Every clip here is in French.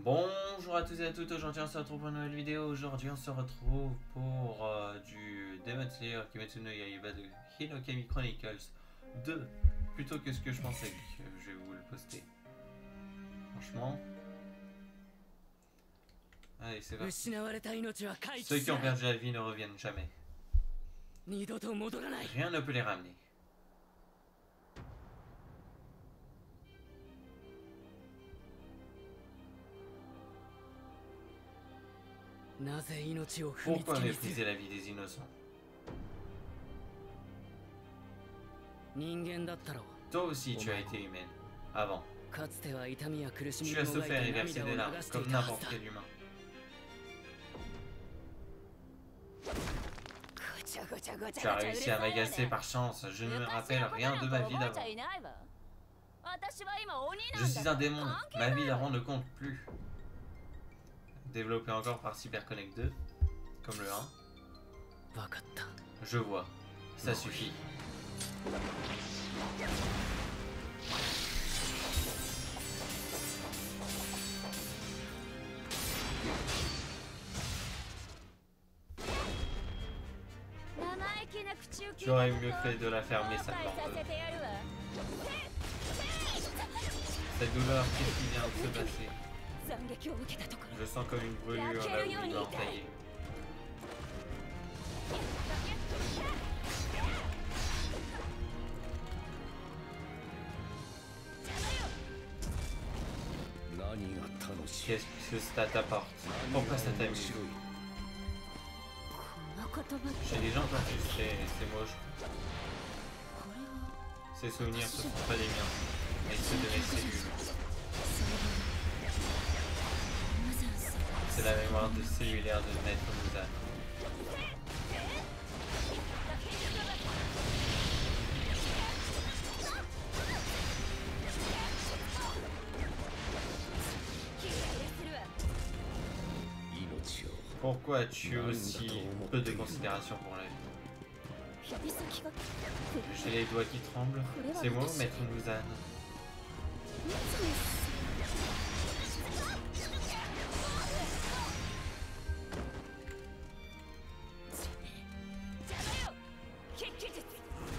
Bonjour à tous et à toutes, aujourd'hui on se retrouve pour une nouvelle vidéo. Aujourd'hui on se retrouve pour du Demon Slayer Kimetsu no Yaiba de Hinokami Chronicles 2, plutôt que ce que je pensais que je vais vous le poster. Franchement. Allez, c'est parti. Ceux qui ont perdu la vie ne reviennent jamais. Rien ne peut les ramener. Pourquoi mépriser la vie des innocents? Toi aussi tu as été humaine, avant. Tu as souffert et versé des larmes, comme n'importe quel humain. Tu as réussi à m'agacer par chance, je ne me rappelle rien de ma vie d'avant. Je suis un démon, ma vie d'avant ne compte plus. Développé encore par CyberConnect 2, comme le 1. Je vois, ça suffit. Tu aurais mieux fait de la fermer, cette lampe. Cette douleur, qu'est-ce qui vient de se passer? Je sens comme une brûlure là où il m'a entaillé. Qu'est-ce que ça t'apporte? Pourquoi ça t'amuse? J'ai déjà entendu ces mots, je crois. Ces souvenirs, ce ne sont pas les miens, mais ceux de mes cellules. C'est la mémoire de cellulaire de Maître Muzan. Pourquoi as-tu aussi peu de considération pour la vie? J'ai les doigts qui tremblent. C'est moi, Maître Muzan.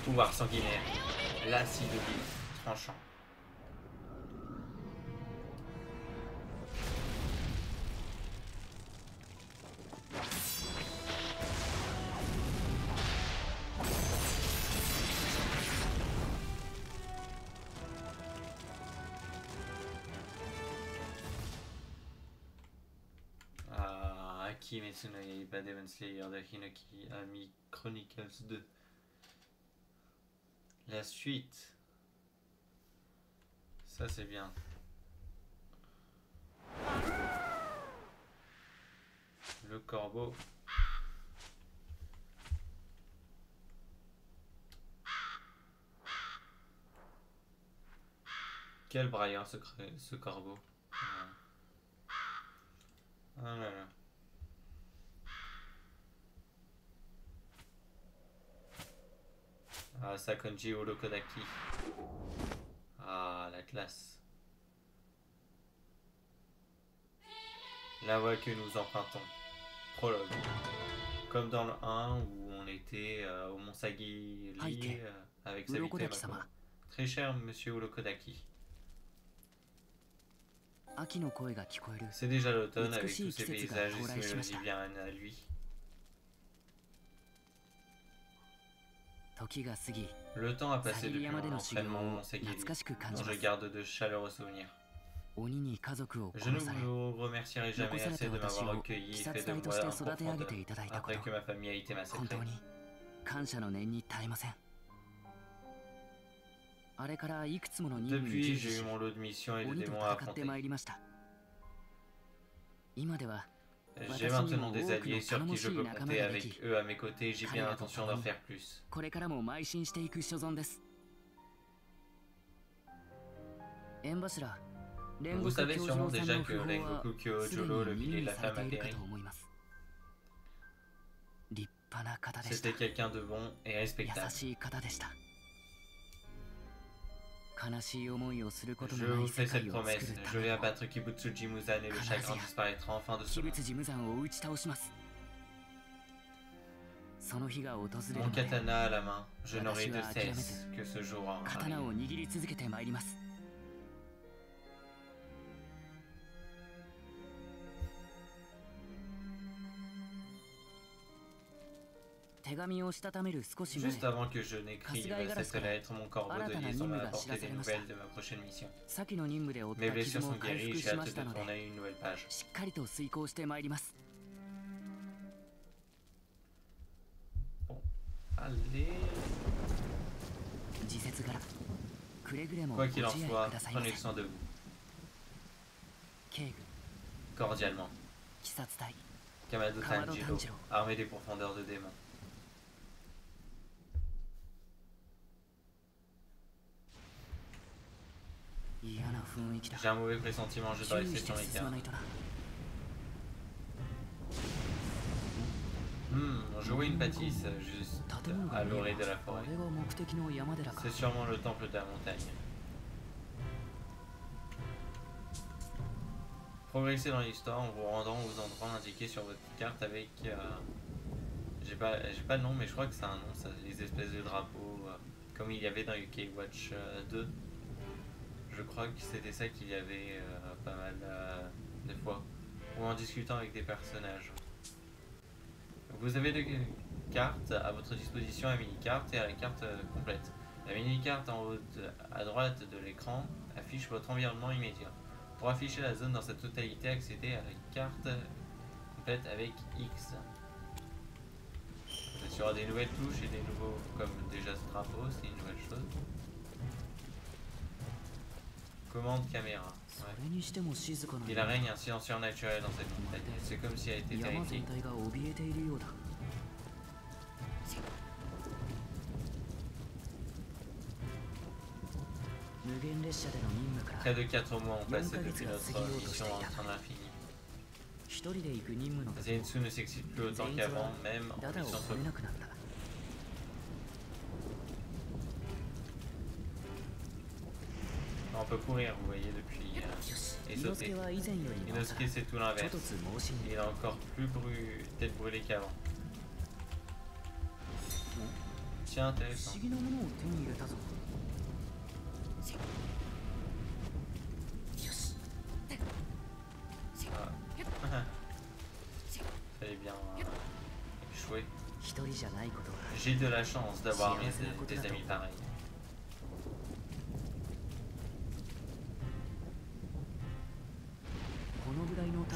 Pouvoir sanguinaire, l'acide vif, tranchant. Kimetsu no Yaiba Demon Slayer de Hinokami Chronicles 2. La suite. Ça c'est bien. Le corbeau. Quel braillard ce corbeau. Ah là là. Ah, Sakonji Holokodaki. Ah, la classe. La voie que nous empruntons. Prologue. Comme dans le 1 où on était au Mont Sagiri avec Sabito et Makoma. Très cher monsieur Holokodaki. C'est déjà l'automne avec tous ces paysages et ces mélodies viennent à lui. Le temps a passé depuis mon entraînement au Mont Sagiri, dont je garde de chaleureux souvenirs. Je ne vous remercierai jamais assez de m'avoir recueilli et fait de moi en profondeur, après que ma famille a été massacrée. Depuis, j'ai eu mon lot de missions et de démons à affronter. J'ai maintenant des alliés sur qui je peux compter. Avec eux à mes côtés, j'ai bien l'intention d'en faire plus. Vous savez sûrement déjà que Rengoku Kyojuro, le pilier de la flamme, a péri. C'était quelqu'un de bon et respectable. Je vous fais cette promesse, je vais abattre Kibutsuji Muzan et le chagrin disparaîtra enfin de ce monde. Mon katana à la main, je n'aurai de cesse que ce jour arrive. Juste avant que je n'écrive cette lettre, mon corbeau de liaison m'a apporté des nouvelles de ma prochaine mission. Mes blessures sont guéries, j'ai hâte de tourner une nouvelle page. Bon, allez. Quoi qu'il en soit, prenez soin de vous. Cordialement. Kamado Tanjiro, armée des profondeurs de démons. J'ai un mauvais pressentiment, je dois rester sur mes gardes. Jouer une bâtisse juste à l'orée de la forêt. C'est sûrement le temple de la montagne. Progressez dans l'histoire en vous rendant aux endroits indiqués sur votre carte avec... j'ai pas le nom, mais je crois que c'est un nom, ça, les espèces de drapeaux, comme il y avait dans UK Watch 2. Je crois que c'était ça qu'il y avait pas mal de fois. Ou en discutant avec des personnages. Vous avez deux cartes à votre disposition, la mini-carte et la carte complète. La mini-carte en haut à droite de l'écran affiche votre environnement immédiat. Pour afficher la zone dans sa totalité, accédez à la carte complète avec X. Il y aura des nouvelles touches et des nouveaux, comme déjà ce drapeau, c'est une nouvelle chose. Commande caméra. Ouais. Il règne un silence surnaturel dans cette montagne. C'est comme si elle était terrifiée. Près de 4 mois ont passé depuis notre mission en train d'infini. Zenitsu ne s'excite plus autant qu'avant, même en mission solo. On peut courir, vous voyez, depuis et sauter. Inosuke, c'est tout l'inverse. Il est encore plus peut-être brûlé qu'avant. Tiens, intéressant. Ah. Fallait bien échouer. J'ai de la chance d'avoir des amis pareils.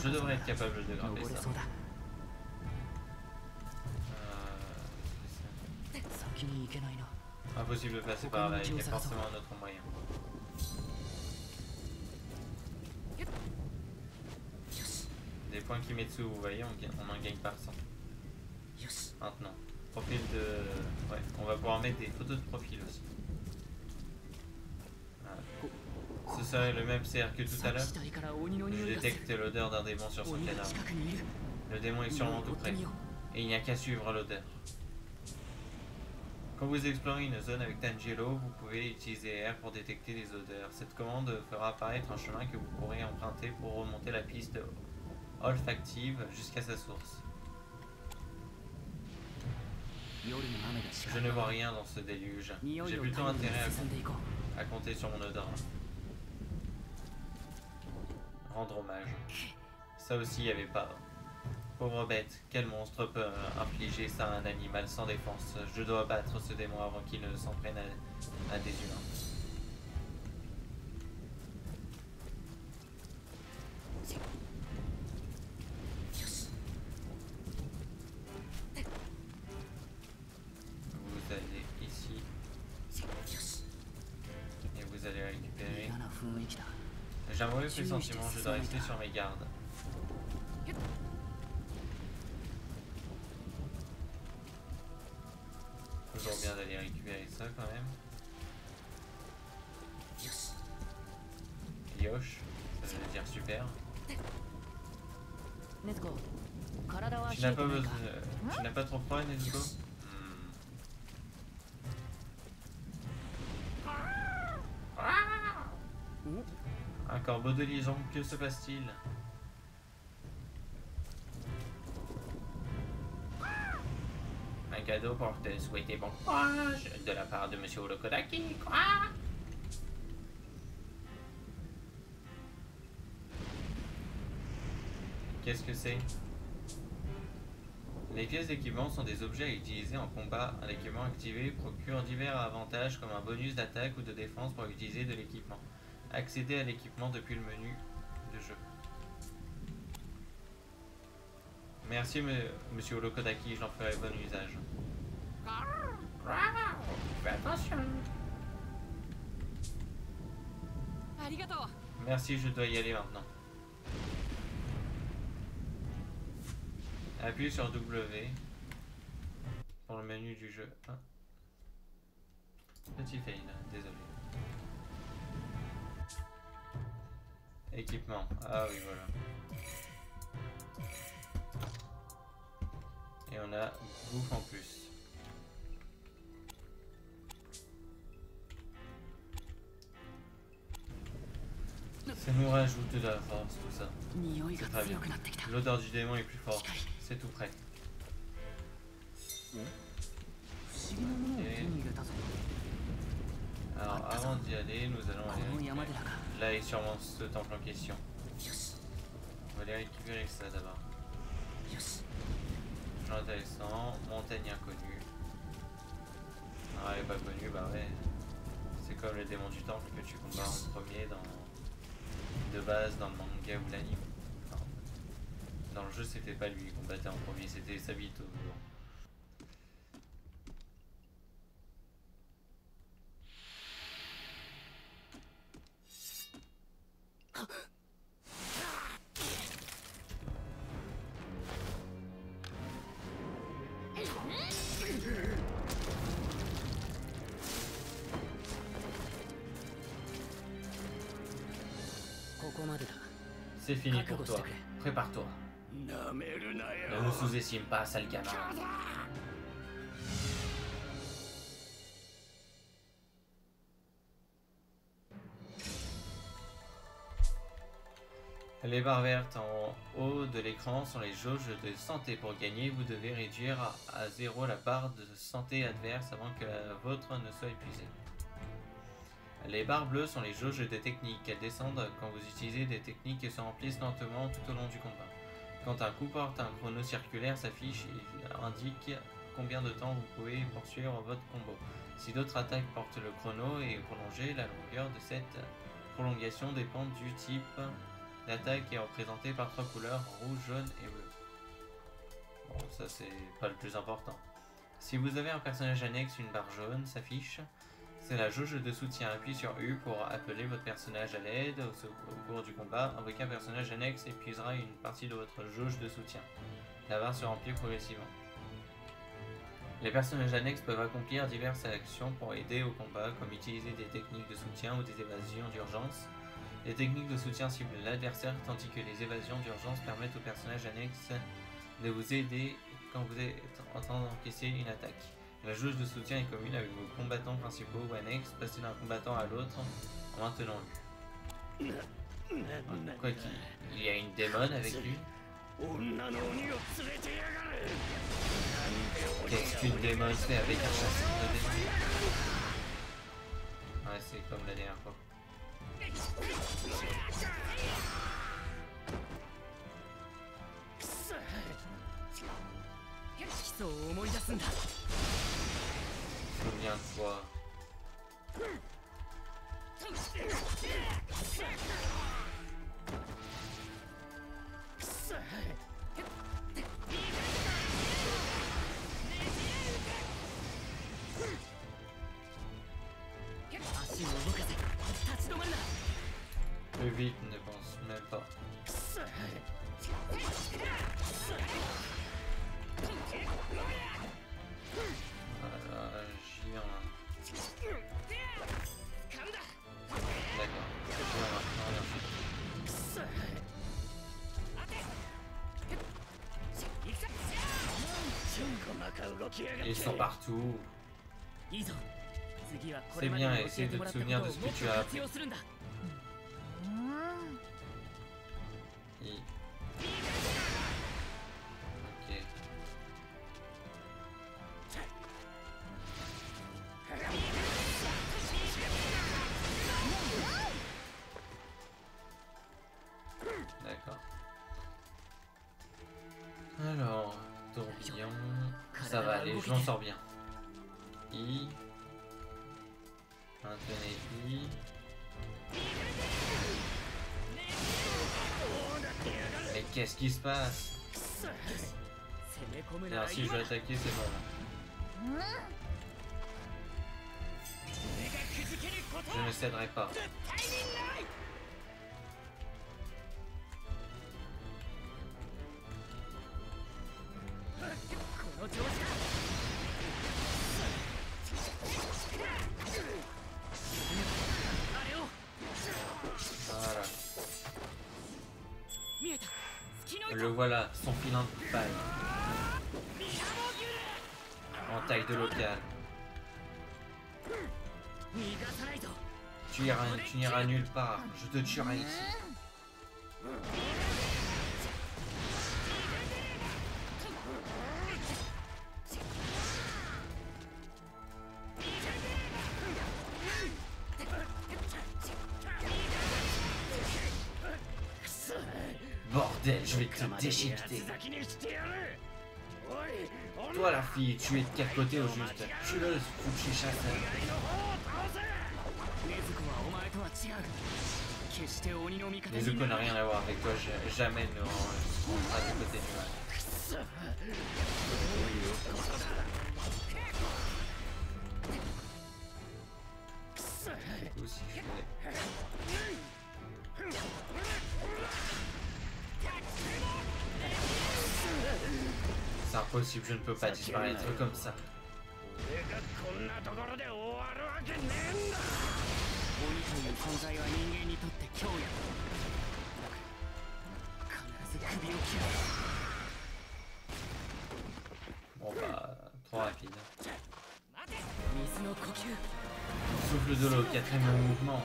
Je devrais être capable de grimper ça. Impossible de passer par là, il y a forcément un autre moyen. Des points Kimetsu, vous voyez, on en gagne par 100. Maintenant, profil de... Ouais, on va pouvoir mettre des photos de profil aussi. Voilà. Ce serait le même CR que tout à l'heure. Je détecte l'odeur d'un démon sur son canard. Le démon est sûrement tout près. Et il n'y a qu'à suivre l'odeur. Quand vous explorez une zone avec Tanjiro, vous pouvez utiliser R pour détecter les odeurs. Cette commande fera apparaître un chemin que vous pourrez emprunter pour remonter la piste olfactive jusqu'à sa source. Je ne vois rien dans ce déluge. J'ai plutôt intérêt à compter sur mon odeur. Rendre hommage. Ça aussi, il n'y avait pas. Pauvre bête, quel monstre peut infliger ça à un animal sans défense? Je dois battre ce démon avant qu'il ne s'en prenne à des humains. Vous allez ici. Et vous allez récupérer. J'ai un mauvais pressentiment, je dois rester sur mes gardes. Toujours bien d'aller récupérer ça quand même. Yosh, ça veut dire super. Tu n'as pas besoin. Tu n'as pas trop froid, Nezuko? Un corbeau de liaison, que se passe-t-il? Un cadeau pour te souhaiter bon courage de la part de Monsieur Olokodaki, quoi? Qu'est-ce que c'est? Les pièces d'équipement sont des objets à utiliser en combat. Un équipement activé procure divers avantages comme un bonus d'attaque ou de défense pour utiliser de l'équipement. Accéder à l'équipement depuis le menu de jeu. Merci Monsieur Olokodaki, j'en ferai bon usage. Fais attention. Merci, je dois y aller maintenant. Appuie sur W pour le menu du jeu. Ah. Petit fail, désolé. Équipement. Ah oui, voilà. Et on a bouffe en plus. Ça nous rajoute de la force, tout ça. C'est très bien. L'odeur du démon est plus forte. C'est tout prêt. Okay. Alors avant d'y aller, nous allons aller... Là est sûrement ce temple en question. On va aller récupérer ça d'abord. Intéressant, montagne inconnue. Ah, elle est pas connue, bah ouais. C'est comme le démon du temple que tu combats en premier de base dans le manga ou l'anime. Enfin, dans le jeu, c'était pas lui qui combattait en premier, c'était Sabito. C'est fini pour toi. Prépare-toi. Ne nous sous-estime pas, sale gamin. Les barres vertes en haut de l'écran sont les jauges de santé. Pour gagner, vous devez réduire à 0 la barre de santé adverse avant que la vôtre ne soit épuisée. Les barres bleues sont les jauges de technique. Elles descendent quand vous utilisez des techniques et se remplissent lentement tout au long du combat. Quand un coup porte, un chrono circulaire s'affiche et indique combien de temps vous pouvez poursuivre votre combo. Si d'autres attaques portent le chrono et est prolongé, la longueur de cette prolongation dépend du type d'attaque qui est représentée par 3 couleurs, rouge, jaune et bleu. Bon, ça c'est pas le plus important. Si vous avez un personnage annexe, une barre jaune s'affiche. C'est la jauge de soutien. Appuyez sur U pour appeler votre personnage à l'aide au cours du combat. Invoquer un personnage annexe épuisera une partie de votre jauge de soutien. La barre se remplit progressivement. Les personnages annexes peuvent accomplir diverses actions pour aider au combat, comme utiliser des techniques de soutien ou des évasions d'urgence. Les techniques de soutien ciblent l'adversaire, tandis que les évasions d'urgence permettent aux personnages annexes de vous aider quand vous êtes en train d'encaisser une attaque. La jauge de soutien est commune avec vos combattants principaux ou annexes. Passez d'un combattant à l'autre en maintenant-lui. Quoi qu'il y a une démone avec lui. Qu'est-ce qu'une démone fait avec un chasseur de démons? Ouais, c'est comme la dernière fois. Souviens-toi. Plus vite, ne pense même pas. Voilà, j'y en. D'accord. Ils sont partout. C'est bien, essaie de te souvenir de ce que tu as appris. D'accord. Alors, tourbillon. Ça va aller, je m'en sors bien. I. Maintenez I. Mais qu'est-ce qui se passe? Alors si je veux attaquer, c'est bon là. Je ne céderai pas. Voilà. Le voilà, son filin de paille. En taille de local. Tu n'iras nulle part, je te tuerai ici. Bordel, je vais te déchiqueter. Toi la fille, tu es de quel côté au juste? Tu le foutu chasseur. Nezuko n'a rien à voir avec toi, jamais ne rentrera du côté du mal. Du coup, si je fais... C'est impossible, je ne peux pas disparaître comme ça. Bon bah, trop rapide. Souffle de l'eau, quatrième mouvement.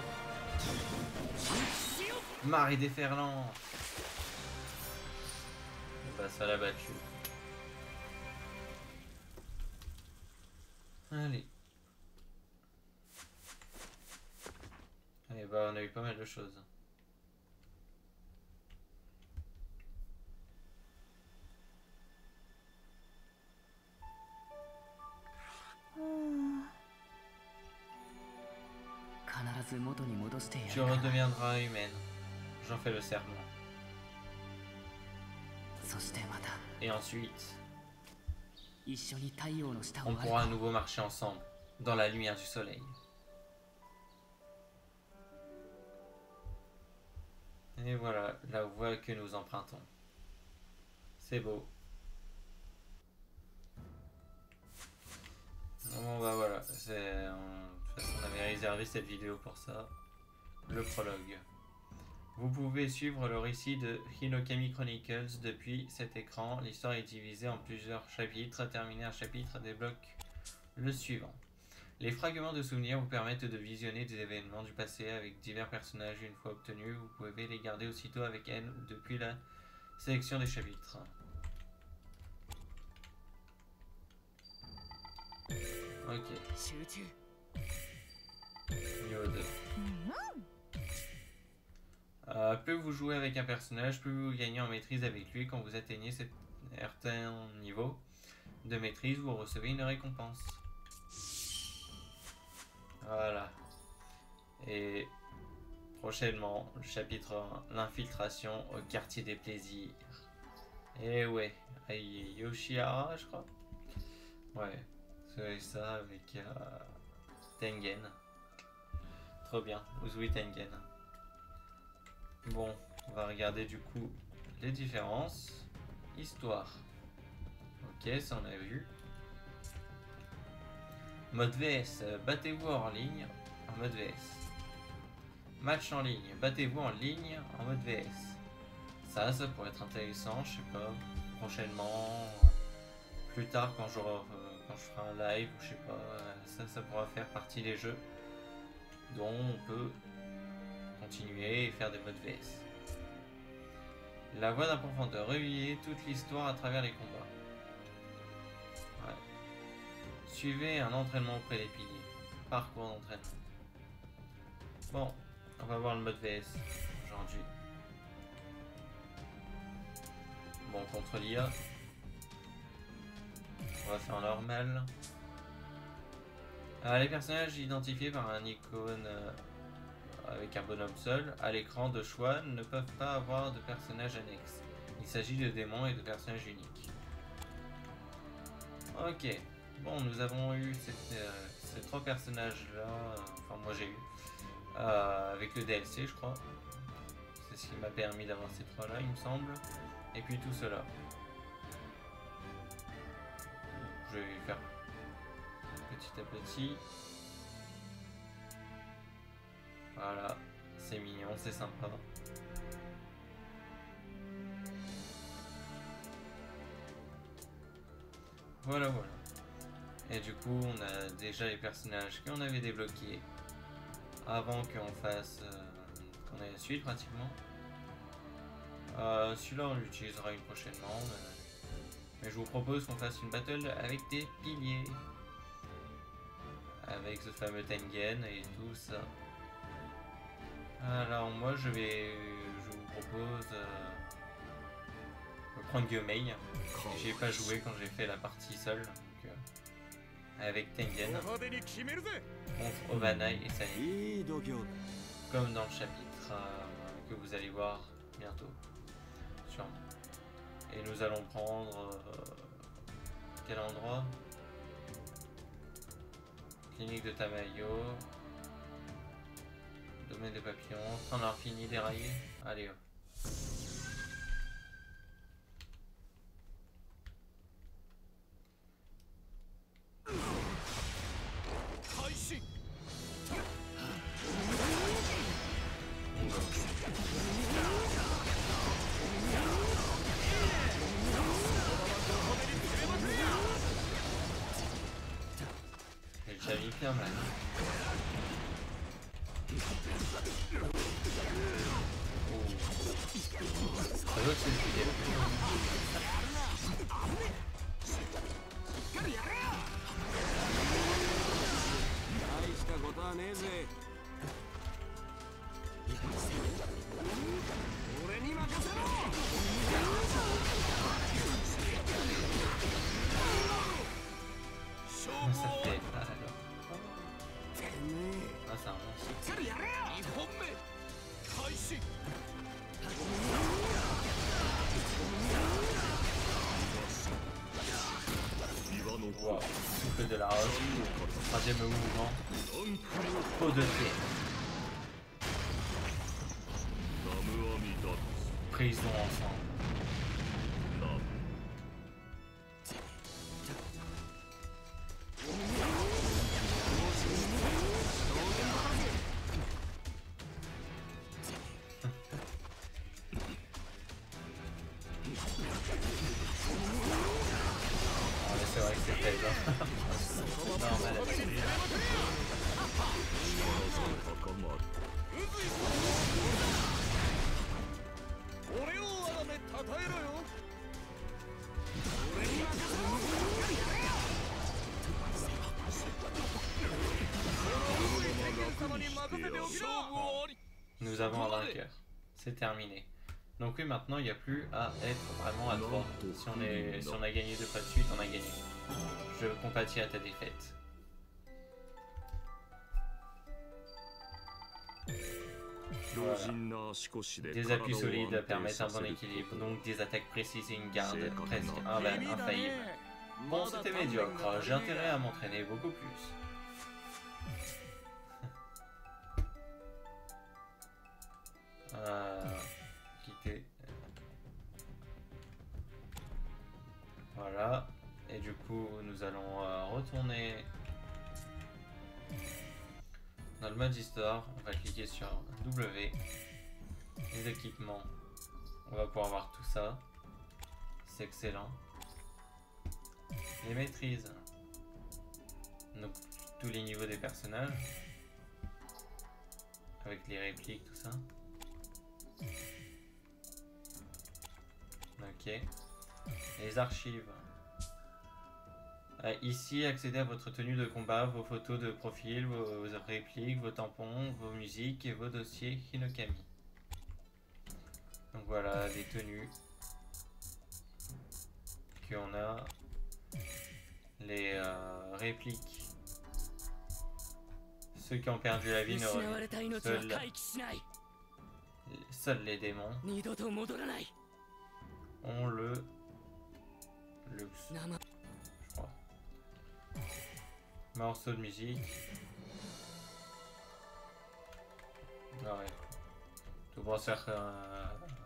Marée déferlante. Bah ça l'a battu. Allez. Allez bah on a eu pas mal de choses. Tu redeviendras humaine. J'en fais le serment. Et ensuite, on pourra à nouveau marcher ensemble, dans la lumière du soleil. Et voilà, la voie que nous empruntons. C'est beau. Bon bah voilà, de toute façon on avait réservé cette vidéo pour ça. Le prologue. Vous pouvez suivre le récit de Hinokami Chronicles depuis cet écran. L'histoire est divisée en plusieurs chapitres. Terminer un chapitre débloque le suivant. Les fragments de souvenirs vous permettent de visionner des événements du passé avec divers personnages. Une fois obtenus, vous pouvez les garder aussitôt avec N ou depuis la sélection des chapitres. Ok. Niveau 2. Plus vous jouez avec un personnage, plus vous gagnez en maîtrise avec lui. Quand vous atteignez certain niveau de maîtrise, vous recevez une récompense. Voilà. Et prochainement, le chapitre 1, l'infiltration au quartier des plaisirs. Et ouais, Yoshihara, je crois. Ouais, c'est ça avec Tengen. Trop bien, Uzui Tengen. Bon, on va regarder du coup les différences. Histoire. Ok, ça on a vu. Mode VS, battez-vous en ligne en mode VS. Match en ligne, battez-vous en ligne en mode VS. Ça pourrait être intéressant, je sais pas, prochainement, plus tard quand je ferai un live, je sais pas, ça pourra faire partie des jeux dont on peut continuer et faire des modes VS. La voix d'un profondeur, revivez toute l'histoire à travers les combats. Ouais. Suivez un entraînement auprès des piliers. Parcours d'entraînement. Bon, on va voir le mode VS aujourd'hui. Bon, contre l'IA, on va faire normal. Les personnages identifiés par un icône avec un bonhomme seul à l'écran de choix ne peuvent pas avoir de personnages annexes. Il s'agit de démons et de personnages uniques. Ok. Bon, nous avons eu ces 3 personnages-là. Enfin, moi j'ai eu. Avec le DLC, je crois. C'est ce qui m'a permis d'avoir ces 3-là, il me semble. Et puis tout cela. Je vais faire petit à petit. Voilà, c'est mignon, c'est sympa. Voilà, voilà. Et du coup, on a déjà les personnages qu'on avait débloqués avant qu'on fasse... qu'on ait la suite pratiquement. Celui-là, on l'utilisera une prochainement. Mais je vous propose qu'on fasse une battle avec des piliers. Avec ce fameux Tengen et tout ça. Alors moi je vous propose de prendre Gyomei. J'ai pas joué quand j'ai fait la partie seule. Donc, avec Tengen contre Ovanai et Sani. Comme dans le chapitre que vous allez voir bientôt. Sûrement. Et nous allons prendre quel endroit? Clinique de Tamayo. Domaine des papillons. On a fini déraillé. Allez hop. J'ai déjà mis bien mal. Ça doit que c'est le plus ça fait pas alors. Ah, c'est un monstre. Wow, souffle de la roche. Troisième mouvement. Peau de thé. Prison ensemble. C'est vrai que c'est faible. Normal. Nous avons un vainqueur. C'est terminé. Donc oui, maintenant il n'y a plus à être vraiment à 3. Si on a gagné 2 fois de suite, on a gagné. Je compatis à ta défaite. Voilà. Des appuis solides permettent un bon équilibre, donc des attaques précises et une garde presque infaillible. Bon, c'était médiocre, j'ai intérêt à m'entraîner beaucoup plus. Quitter. Voilà. Et du coup, nous allons retourner dans le mode histoire. On va cliquer sur W. Les équipements. On va pouvoir voir tout ça. C'est excellent. Les maîtrises. Donc, tous les niveaux des personnages. Avec les répliques, tout ça. Ok. Les archives. Ici, accédez à votre tenue de combat, vos photos de profil, vos répliques, vos tampons, vos musiques et vos dossiers Hinokami. Donc voilà, des tenues. qu'on a les répliques. Ceux qui ont perdu la vie ne reviennent. Seuls les démons ont le luxe, je crois. Morceau de musique. Ah ouais. Tout pour faire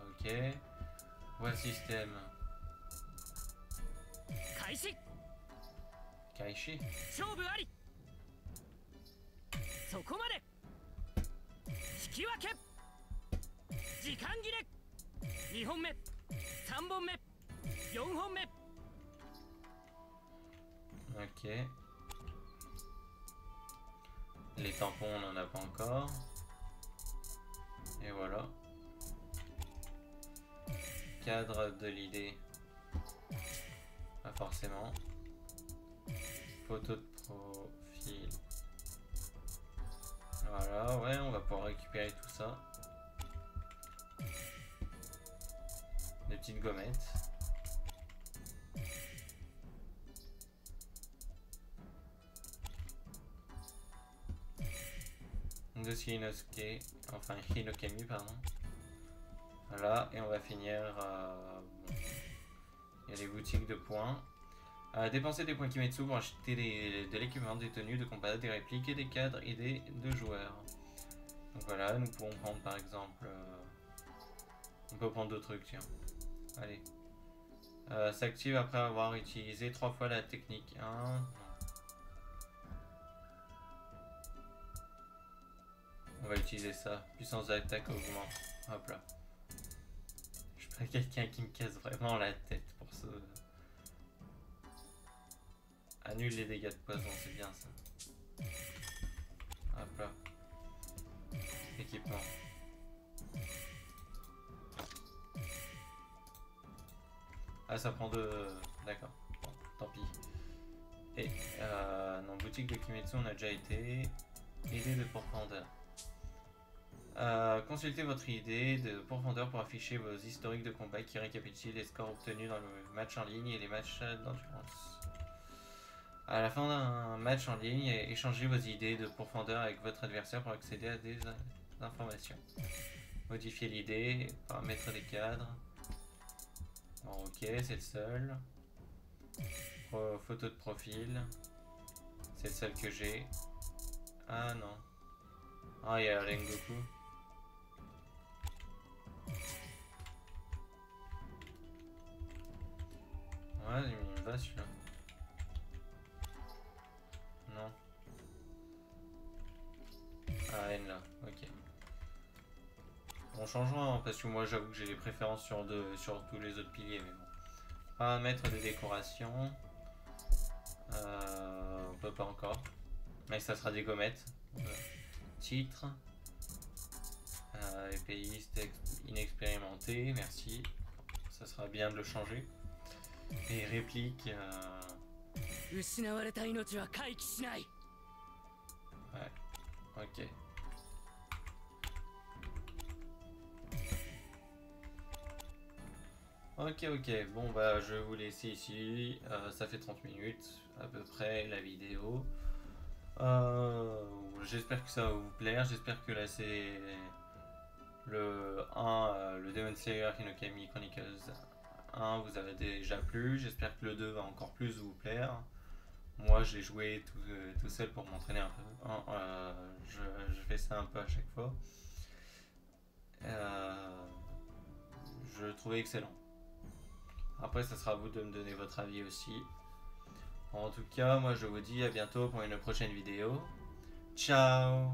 ok. Voix système. Kaishi. そこまで引き分け時間切れ2本目3本目4本目 Ok. Les tampons on n'en a pas encore. Et voilà. Cadre de l'idée. Pas forcément. Photo de profil. Voilà, ouais, on va pouvoir récupérer tout ça. Des petites gommettes. Dossier Inosuke, enfin Hinokami, pardon. Voilà, et on va finir. Bon. Il y a des boutiques de points. Dépenser des points Kimetsu pour acheter de l'équipement, des tenues de combat, des répliques et des cadres et des joueurs. Donc voilà, nous pouvons prendre par exemple. On peut prendre d'autres trucs, tiens. Allez. S'active après avoir utilisé 3 fois la technique 1. On va utiliser ça. Puissance d'attaque augmente. Hop là. Je suis pas quelqu'un qui me casse vraiment la tête pour ce. Annule les dégâts de poison, c'est bien ça. Hop là. Équipement. Ah, ça prend de. D'accord. Bon, tant pis. Et non, boutique de Kimetsu, on a déjà été. Idée de profondeur. Consultez votre idée de profondeur pour afficher vos historiques de combat qui récapitulent les scores obtenus dans le match en ligne et les matchs d'endurance. À la fin d'un match en ligne, échangez vos idées de profondeur avec votre adversaire pour accéder à des informations. Modifiez l'idée, paramètres des cadres. Bon, ok, c'est le seul. Photo de profil. C'est le seul que j'ai. Ah non. Ah, il y a Rengoku. Ouais, il me va celui-là. Non. Ah, N là, ok. On changera, hein, parce que moi j'avoue que j'ai des préférences sur tous les autres piliers, mais bon. Paramètres de décoration. On peut pas encore. Mais ça sera des gommettes. Titre. Épéiste inexpérimenté, merci. Ça sera bien de le changer. Et réplique. Ouais, ok. Ok, bon bah je vais vous laisser ici. Ça fait 30 minutes à peu près la vidéo. J'espère que ça va vous plaire. J'espère que là c'est le 1, le Demon Slayer Hinokami Chronicles 1 vous avez déjà plu. J'espère que le 2 va encore plus vous plaire. Moi je l'ai joué tout seul pour m'entraîner un peu. Je fais ça un peu à chaque fois. Je le trouvais excellent. Après ça sera à vous de me donner votre avis aussi. En tout cas, moi je vous dis à bientôt pour une prochaine vidéo. Ciao!